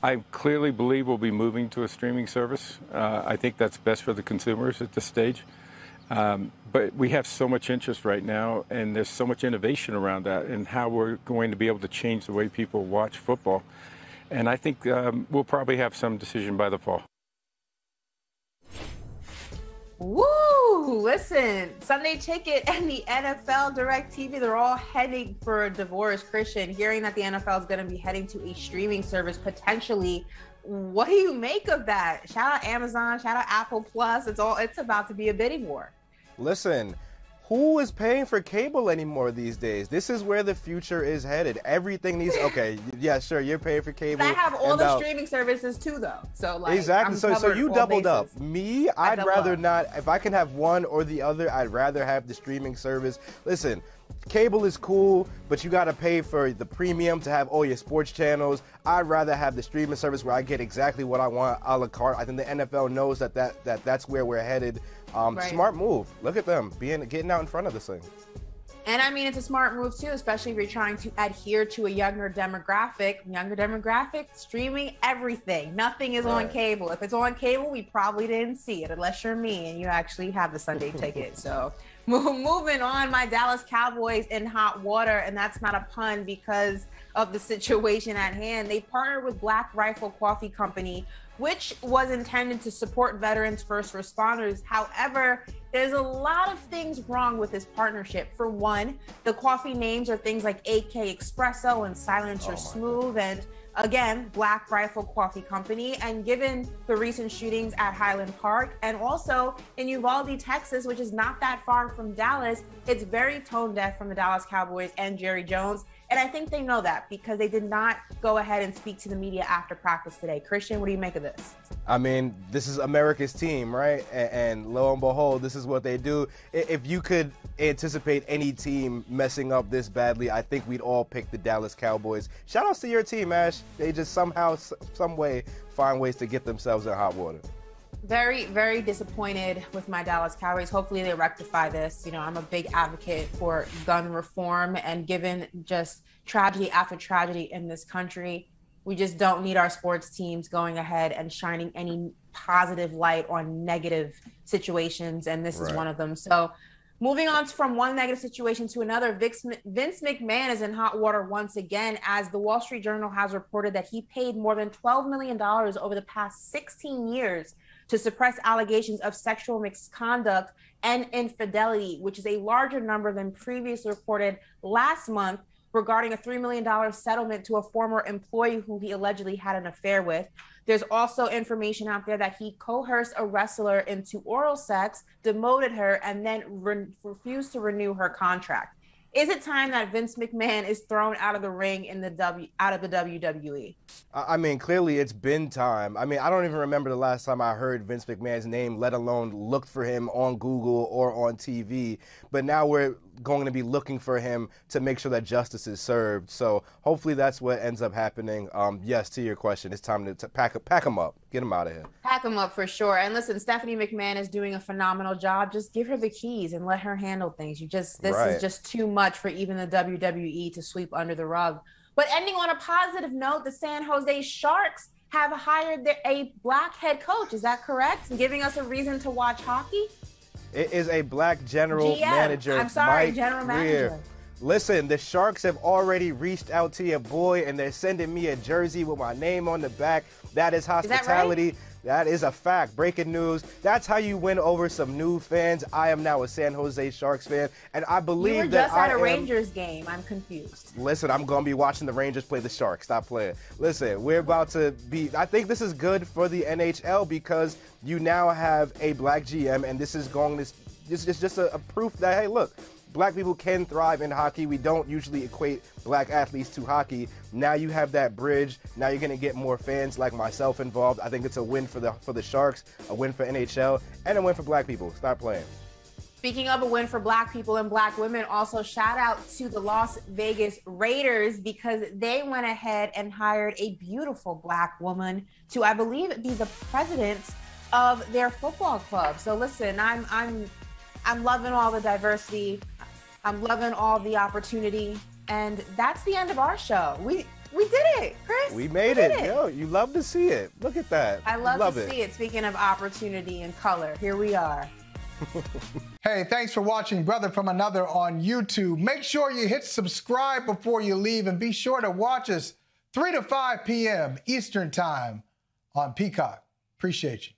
I clearly believe we'll be moving to a streaming service. I think that's best for the consumers at this stage. But we have so much interest right now, and there's so much innovation around that and how we're going to be able to change the way people watch football. And I think we'll probably have some decision by the fall. Woo! Listen, Sunday Ticket and the NFL DirecTV, they're all heading for a divorce. Kristian, hearing that the NFL is going to be heading to a streaming service potentially, what do you make of that? Shout out Amazon, shout out Apple Plus. It's about to be a bidding war. Listen, who is paying for cable anymore these days? This is where the future is headed. Everything needs, okay, yeah, sure, you're paying for cable. I have all the streaming services too, though. So like, exactly. So you doubled up. Me, I'd rather up. not. If I can have one or the other, I'd rather have the streaming service. Listen, cable is cool, but you got to pay for the premium to have all your sports channels. I'd rather have the streaming service where I get exactly what I want a la carte. I think the NFL knows that's where we're headed. Right. Smart move. Look at them getting out in front of this thing. And I mean, it's a smart move too, especially if you're trying to adhere to a younger demographic. Streaming everything. Nothing is on cable. If it's on cable, we probably didn't see it, unless you're me and you actually have the Sunday Ticket. So moving on, my Dallas Cowboys in hot water, and that's not a pun because of the situation at hand. They partnered with Black Rifle Coffee Company, which was intended to support veterans, first responders. However, there's a lot of things wrong with this partnership. For one, the coffee names are things like AK Espresso and Silencer Smooth, and again, Black Rifle Coffee Company. And given the recent shootings at Highland Park and also in Uvalde, Texas, which is not that far from Dallas, it's very tone deaf from the Dallas Cowboys and Jerry Jones. And I think they know that because they did not go ahead and speak to the media after practice today. Kristian, what do you make of this? I mean, this is America's team, right? And lo and behold, this is what they do. If you could anticipate any team messing up this badly, I think we'd all pick the Dallas Cowboys. Shout outs to your team, Ash. They just somehow, some way, find ways to get themselves in hot water. Very, very disappointed with my Dallas Cowboys. Hopefully they rectify this. You know, I'm a big advocate for gun reform, and given just tragedy after tragedy in this country, we just don't need our sports teams going ahead and shining any positive light on negative situations, and this is one of them. So moving on from one negative situation to another, Vince McMahon is in hot water once again, as the Wall Street Journal has reported that he paid more than $12 million over the past 16 years to suppress allegations of sexual misconduct and infidelity, which is a larger number than previously reported last month regarding a $3 million settlement to a former employee who he allegedly had an affair with. There's also information out there that he coerced a wrestler into oral sex, demoted her, and then refused to renew her contract. Is it time that Vince McMahon is thrown out of the ring out of the WWE? I mean, clearly it's been time. I mean, I don't even remember the last time I heard Vince McMahon's name, let alone looked for him on Google or on TV. But now we're going to be looking for him to make sure that justice is served. So hopefully that's what ends up happening. Yes, to your question, it's time to pack him up. Get him out of here. Pack him up for sure. And listen, Stephanie McMahon is doing a phenomenal job. Just give her the keys and let her handle things. This is just too much for even the WWE to sweep under the rug. But ending on a positive note, the San Jose Sharks have hired a black head coach. Is that correct? Giving us a reason to watch hockey? It is a black general manager. I'm sorry, Mike general Grier. manager. Listen, the Sharks have already reached out to your boy, and they're sending me a jersey with my name on the back. That is hospitality. Is that right? That is a fact. Breaking news. That's how you win over some new fans. I am now a San Jose Sharks fan, and I believe you were that just at a Rangers game. I'm confused. Listen, I'm going to be watching the Rangers play the Sharks. Stop playing. Listen, we're about to be – I think this is good for the NHL because you now have a black GM, and this is going to – this is just a proof that, hey, look, black people can thrive in hockey. We don't usually equate black athletes to hockey. Now you have that bridge. Now you're going to get more fans like myself involved. I think it's a win for the Sharks, a win for NHL, and a win for black people. Stop playing. Speaking of a win for black people and black women, also shout out to the Las Vegas Raiders because they went ahead and hired a beautiful black woman to, I believe, be the president of their football club. So listen, I'm loving all the diversity. I'm loving all the opportunity. And that's the end of our show. We did it, Chris. We made it. Yo, you love to see it. Look at that. I love to see it. Speaking of opportunity and color, here we are. Hey, thanks for watching Brother from Another on YouTube. Make sure you hit subscribe before you leave, and be sure to watch us 3 to 5 p.m. Eastern Time on Peacock. Appreciate you.